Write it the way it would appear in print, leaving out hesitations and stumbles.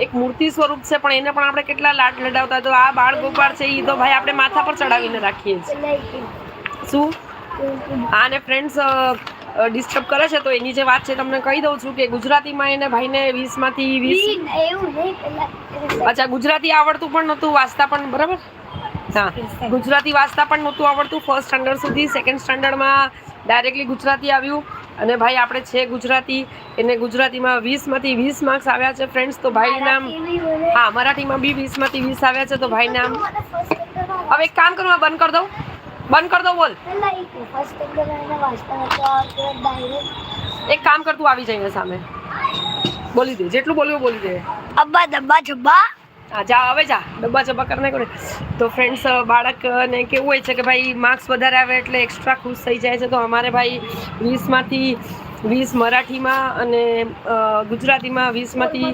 એક મૂર્તિ સ્વરૂપ છે, પણ એને પણ આપણે કેટલા લાડ લડાવતા. તો આ બાળ ગોપાળ છે એ તો ભાઈ આપણે માથા પર ચડાવીને રાખીએ છીએ. શું આને ફ્રેન્ડ્સ ડિસ્ટર્બ કરે છે, તો એની જે વાત છે તમને કહી દઉં છું કે ગુજરાતીમાં એને ભાઈને 20 માંથી 20. અચ્છા, ગુજરાતી આવડતું પણ નહોતું, વાંચતા પણ, બરાબર? હા, ગુજરાતી વાંચતા પણ નહોતું આવડતું ફર્સ્ટ સ્ટાન્ડર્ડ સુધી. સેકન્ડ સ્ટાન્ડર્ડમાં ડાયરેક્ટલી ગુજરાતી આવ્યું. અને ભાઈ આપણે છે ગુજરાતી, એને ગુજરાતીમાં 20 માંથી 20 માર્ક્સ આવ્યા છે ફ્રેન્ડ્સ. તો ભાઈ નામ, હા, મરાઠીમાં બી 20 માંથી 20 આવ્યા છે. તો ભાઈ નામ, હવે એક કામ કરું, બંધ કરી દઉં, બંધ કરી દઉં, બોલ. એક કામ કર, તું આવી જાય સામે, બોલી દે જેટલું બોલવું બોલી દે. અબ્બા ડબ્બા જબ્બા. હા, જા, હવે જા, ડબ્બા ચબ્બા કરને કરે. તો ફ્રેન્ડ્સ, બાળકને કેવું હોય છે કે ભાઈ માર્ક્સ વધારે આવે એટલે એક્સ્ટ્રા ખુશ થઈ જાય છે. તો અમારે ભાઈ 20 માંથી 20 મરાઠીમાં અને ગુજરાતીમાં 20 માંથી